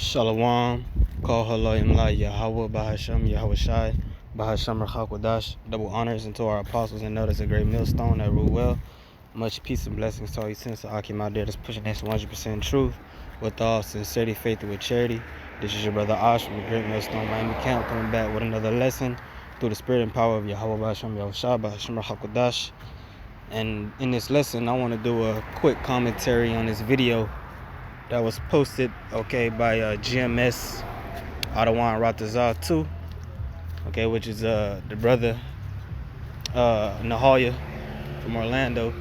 Shalom, call Halayim La Yahweh Bahasham Yahweh Shai Bahasham Rachakwadash. Double honors unto our apostles and notice a great millstone that rule well. Much peace and blessings to all you sinners of Akim out there that's pushing this 100% truth with all sincerity, faith, and with charity. This is your brother Ash from the Great Millstone Miami Camp, coming back with another lesson through the spirit and power of Yahweh Bahasham Yahweh Shai Bahasham Rachakwadash. And in this lesson, I want to do a quick commentary on this video that was posted, by GMS Adawan Ratazar 2, which is the brother Nahalia from Orlando,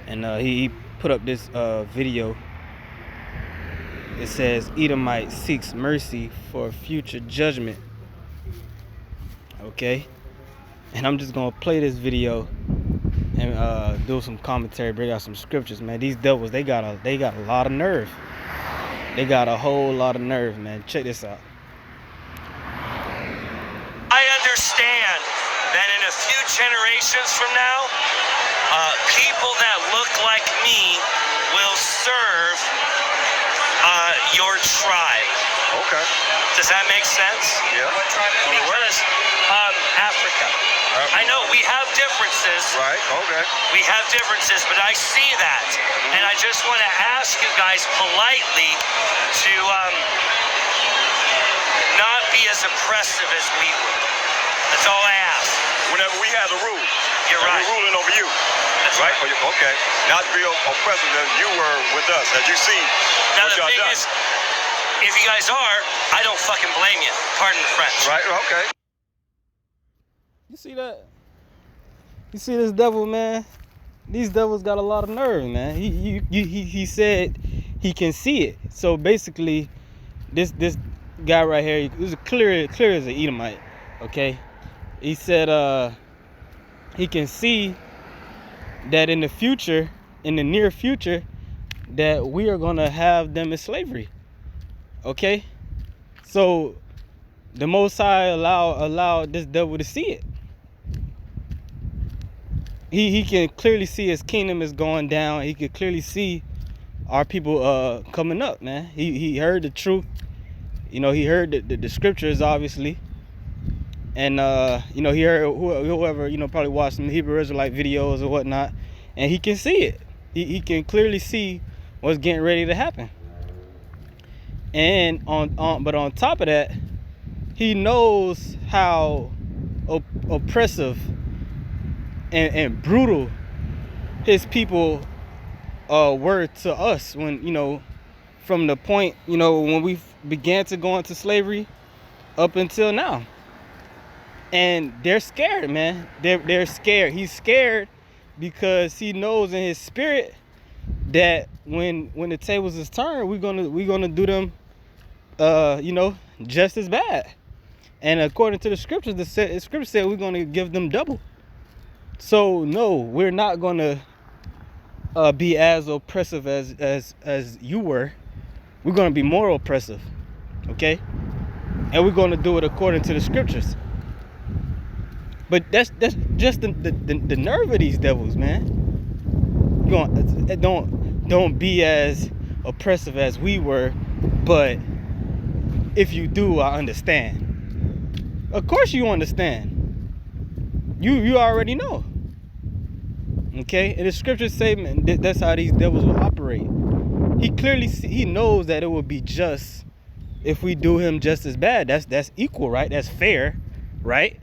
and he put up this video. It says Edomite seeks mercy for future judgment, and I'm just gonna play this video and do some commentary, bring out some scriptures, man. These devils, they got a lot of nerve. They got a whole lot of nerve, man. Check this out. I understand that in a few generations from now, people that look like me will serve your tribe. Okay. Does that make sense? Yeah. Because Africa. I know we have differences. Right, okay. We have differences, but I see that. And I just want to ask you guys politely to not be as oppressive as we were. That's all I ask. Whenever we had the rule. You're right. We're ruling over you. That's right. Okay. Not to be oppressive as you were with us, as you see Now what the y'all thing done. is, if you guys are, I don't fucking blame you. Pardon the French. Right, okay. You see that? You see this devil, man? These devils got a lot of nerve, man. He said he can see it. So basically, this guy right here, he was clear as an Edomite, He said he can see that in the future, in the near future, that we are gonna have them in slavery. So the Most High allowed this devil to see it. He can clearly see his kingdom is going down. He can clearly see our people coming up, man. He heard the truth. He heard the scriptures, obviously. And he heard whoever, probably watched some Hebrew Israelite videos or whatnot. And he can see it. He can clearly see what's getting ready to happen. And but on top of that, he knows how oppressive and brutal his people were to us when, from the point, when we began to go into slavery up until now. And they're scared, man. They're scared. He's scared because he knows in his spirit that when the tables is turned, we're gonna do them just as bad. And according to the scriptures, the scripture said we're gonna give them double. So no, we're not gonna be as oppressive as you were. We're gonna be more oppressive, and we're gonna do it according to the scriptures. But that's just the nerve of these devils, man. Don't be as oppressive as we were, but if you do, I understand. Of course you understand. You already know. And the scriptures say, man, that's how these devils will operate. He clearly he knows that it will be just if we do him just as bad. That's equal, right? That's fair, right?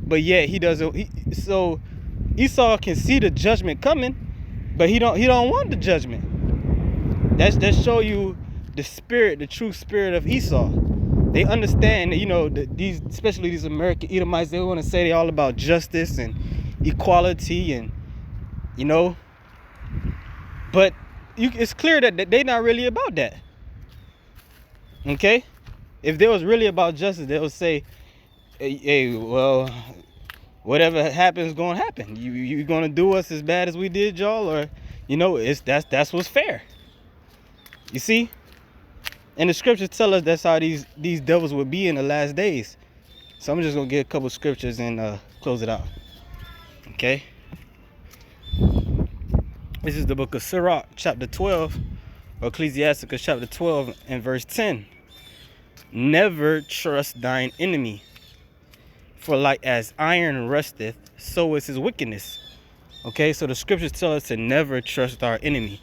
But yet he doesn't. So Esau can see the judgment coming, but he don't want the judgment. That show you the spirit, the true spirit of Esau. They understand that, these, especially these American Edomites, they want to say they're all about justice and equality and but it's clear that they're not really about that. If they was really about justice, they would say, hey, well, whatever happens gonna happen. You gonna do us as bad as we did y'all, or that's what's fair. You see? And the scriptures tell us that's how these devils will be in the last days. So I'm just gonna get a couple scriptures and close it out. This is the book of Sirach, chapter 12, Ecclesiasticus chapter 12 and verse 10. Never trust thine enemy, for like as iron rusteth, so is his wickedness. Okay, so the scriptures tell us to never trust our enemy.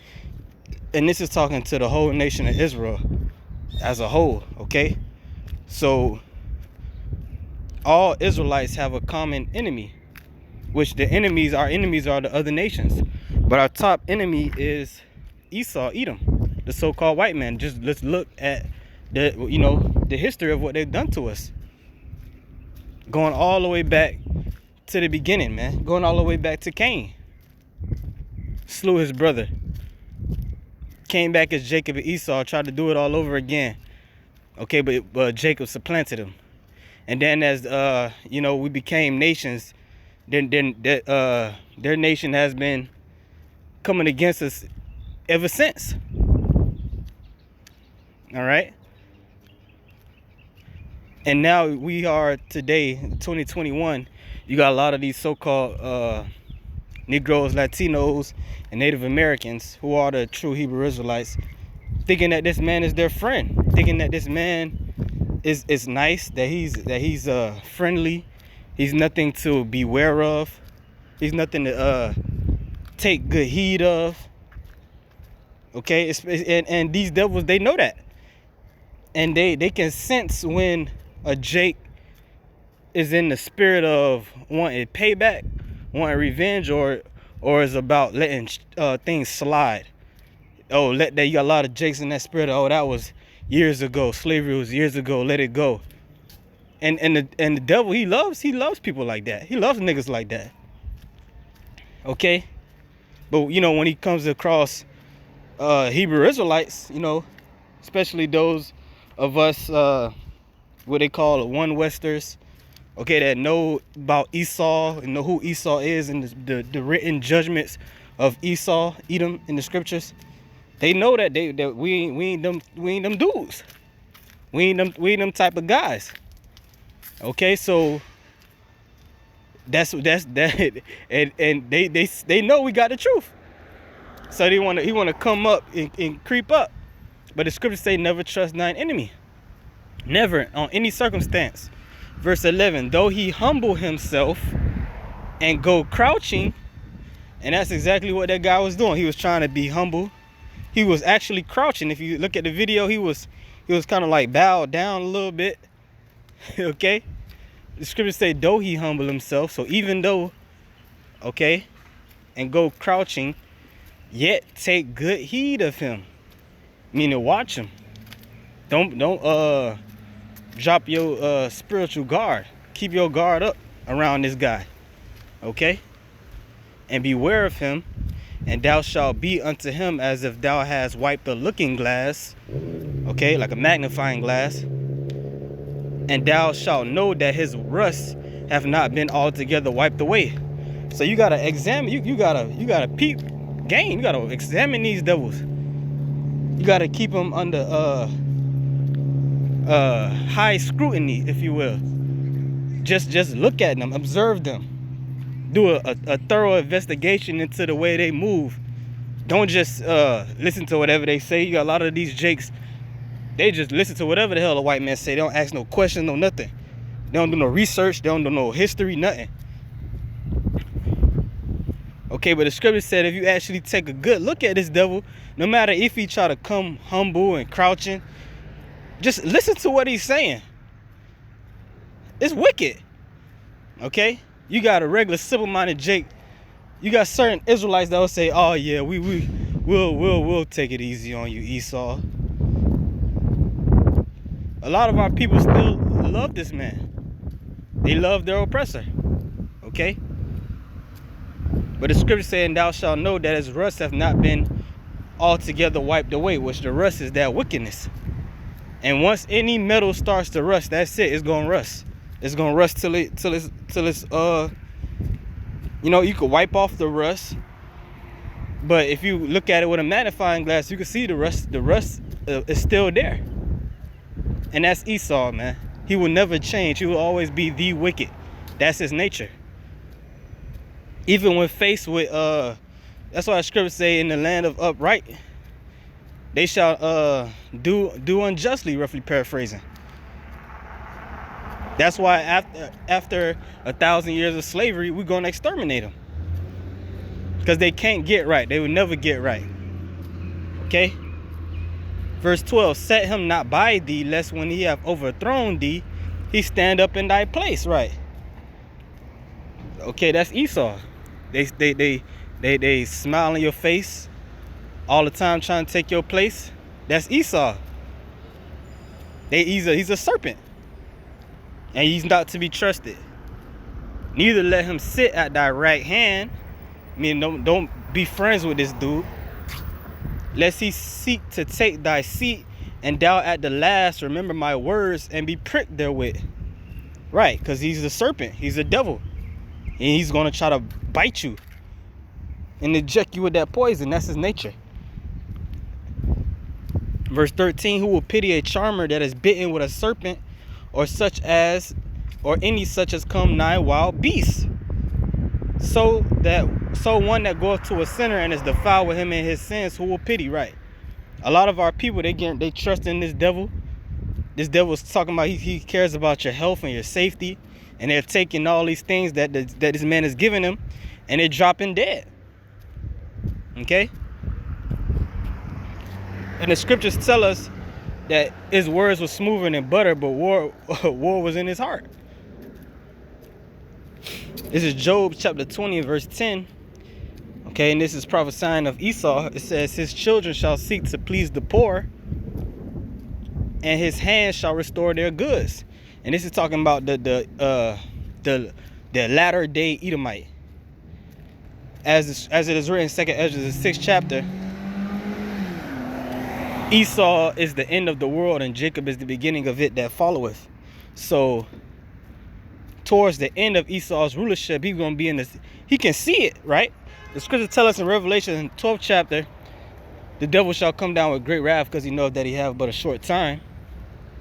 And this is talking to the whole nation of Israel as a whole, okay? So all Israelites have a common enemy, which our enemies are the other nations. But our top enemy is Esau, Edom, the so-called white man. Just let's look at the history of what they've done to us. Going all the way back to the beginning, man. Going all the way back to Cain. Slew his brother. Came back as Jacob and Esau, tried to do it all over again. Okay, but Jacob supplanted him. And then as we became nations, then their nation has been coming against us ever since. All right. And now we are today, 2021. You got a lot of these so-called Negroes, Latinos, and Native Americans who are the true Hebrew Israelites, thinking that this man is their friend, thinking that this man is nice, that he's friendly, he's nothing to beware of, he's nothing to take good heed of. Okay, and these devils, they know that, and they can sense when a Jake is in the spirit of wanting payback, wanting revenge, or is about letting things slide. Oh, you got a lot of Jakes in that spirit. Oh, that was years ago. Slavery was years ago. Let it go. And the devil, he loves people like that. He loves niggas like that. Okay, but when he comes across Hebrew Israelites, especially those of us what they call one Westers, okay, that know about Esau and know who Esau is and the written judgments of Esau, Edom in the scriptures. They know that we ain't them dudes. We ain't them type of guys. Okay, so that's that, and they know we got the truth. So he wanna come up and creep up. But the scriptures say never trust thine enemy. Never, on any circumstance. Verse 11, though he humble himself and go crouching, and that's exactly what that guy was doing. He was trying to be humble. He was actually crouching. If you look at the video, he was kind of like bowed down a little bit. Okay, the scriptures say though he humble himself, so even though, okay, and go crouching, yet take good heed of him, meaning watch him. Don't drop your spiritual guard. Keep your guard up around this guy, okay? And beware of him, and thou shalt be unto him as if thou hast wiped a looking glass, okay, like a magnifying glass, and thou shalt know that his rust have not been altogether wiped away. So you gotta examine, you gotta peep game. You gotta examine these devils. You gotta keep them under high scrutiny, if you will. Just look at them, observe them, do a thorough investigation into the way they move. Don't just listen to whatever they say. You got a lot of these Jakes, they just listen to whatever the hell a white man say. They don't ask no questions, no nothing. They don't do no research. They don't do no history, nothing. Okay, but the scripture said if you actually take a good look at this devil, no matter if he try to come humble and crouching, just listen to what he's saying. It's wicked. Okay? You got a regular simple-minded Jake. You got certain Israelites that will say, oh yeah, we'll take it easy on you, Esau. A lot of our people still love this man. They love their oppressor. Okay? But the scripture saying, thou shalt know that his rust have not been altogether wiped away, which the rust is that wickedness. And once any metal starts to rust, that's it. It's gonna rust. It's gonna rust till it's you can wipe off the rust. But if you look at it with a magnifying glass, you can see the rust. The rust is still there. And that's Esau, man. He will never change. He will always be the wicked. That's his nature. Even when faced with that's why the scriptures say in the land of upright, They shall do unjustly, roughly paraphrasing. That's why after 1,000 years of slavery, we're gonna exterminate them. Because they can't get right. They will never get right. Okay? Verse 12, set him not by thee, lest when he have overthrown thee, he stand up in thy place. Right. Okay, that's Esau. They smile in your face all the time trying to take your place. That's Esau. He's a serpent. And he's not to be trusted. Neither let him sit at thy right hand. I mean, don't be friends with this dude. Lest he seek to take thy seat, and thou at the last remember my words and be pricked therewith. Right, because he's a serpent. He's a devil. And he's going to try to bite you and inject you with that poison. That's his nature. Verse 13, who will pity a charmer that is bitten with a serpent, or any such as come nigh wild beasts? So one that goeth to a sinner and is defiled with him in his sins, who will pity? Right. A lot of our people, they trust in this devil. This devil is talking about he cares about your health and your safety, and they're taking all these things that this man is giving them, and they're dropping dead. Okay. And the scriptures tell us that his words were smoother than butter, but war was in his heart. This is Job chapter 20 verse 10. Okay, and this is prophesying of Esau. It says, his children shall seek to please the poor, and his hands shall restore their goods. And this is talking about the latter day Edomite. As it is written in 2nd Ezra, the 6th chapter, Esau is the end of the world, and Jacob is the beginning of it that followeth. So towards the end of Esau's rulership, he's going to be in this. He can see it, right? The scripture tell us in Revelation in 12th chapter, the devil shall come down with great wrath, because he knows that he have but a short time.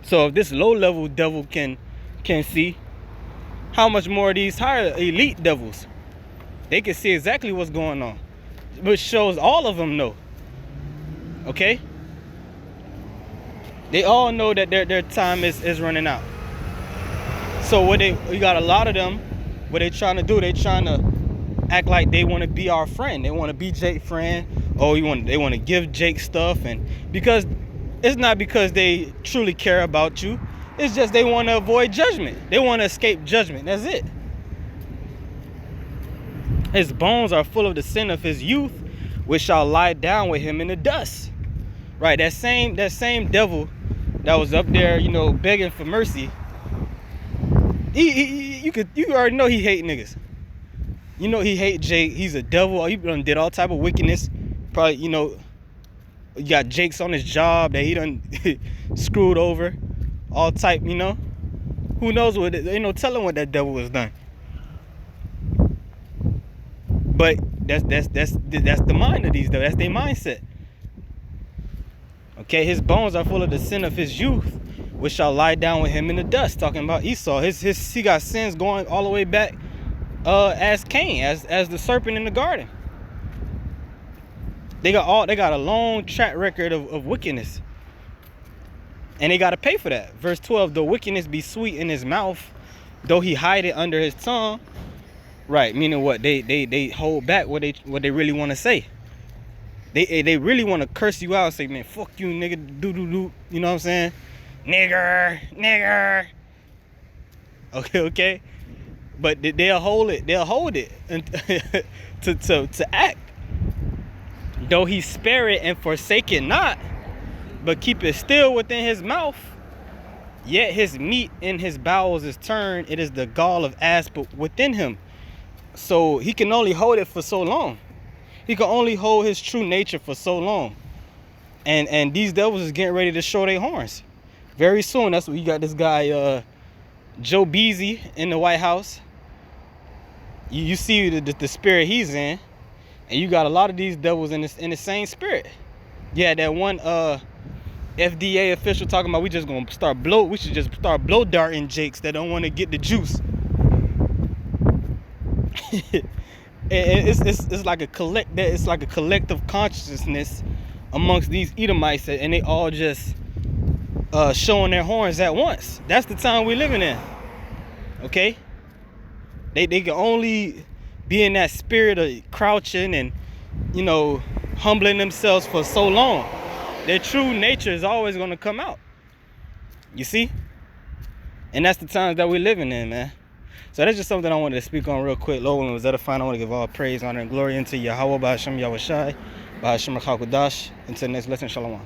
So if this low-level devil can see, how much more these higher elite devils? They can see exactly what's going on, which shows all of them know. Okay? They all know that their time is running out. So you got a lot of them, what they trying to do, they trying to act like they want to be our friend. They want to be Jake's friend. Oh, they want to give Jake stuff, and because it's not because they truly care about you. It's just they want to avoid judgment. They want to escape judgment. That's it. His bones are full of the sin of his youth, which shall lie down with him in the dust. Right, that same devil that was up there, begging for mercy. You already know he hate niggas. He hate Jake. He's a devil. He done did all type of wickedness. Probably, you got Jake's on his job that he done screwed over. All type, Who knows what? Ain't no telling what that devil was done. But that's the mind of these devils. That's their mindset. Okay, his bones are full of the sin of his youth, which shall lie down with him in the dust. Talking about Esau. He got sins going all the way back as Cain, as the serpent in the garden. They got a long track record of wickedness. And they got to pay for that. Verse 12, though wickedness be sweet in his mouth, though he hide it under his tongue. Right, meaning what? They hold back what they really want to say. They really want to curse you out and say, man, fuck you, nigga, do. You know what I'm saying? Nigger. Okay. But they'll hold it to act. Though he spare it and forsake it not, but keep it still within his mouth, yet his meat in his bowels is turned. It is the gall of asp within him. So he can only hold it for so long. He can only hold his true nature for so long. And these devils is getting ready to show their horns very soon. That's what you got this guy Joe Beasy in the White House. You see the spirit he's in, and you got a lot of these devils in the same spirit. Yeah, that one FDA official talking about we should just start blow darting Jakes that don't want to get the juice. It's like a collective consciousness amongst these Edomites, and they all just showing their horns at once. That's the time we're living in. Okay? They can only be in that spirit of crouching and, you know, humbling themselves for so long. Their true nature is always going to come out. You see? And that's the times that we're living in, man. So that's just something I wanted to speak on real quick. Lord, when it was edifying, I want to give all praise, honor, and glory into Yahweh, Ba'ashem Yahushai, Ba'ashem Hakudash. Until the next lesson, Shalom.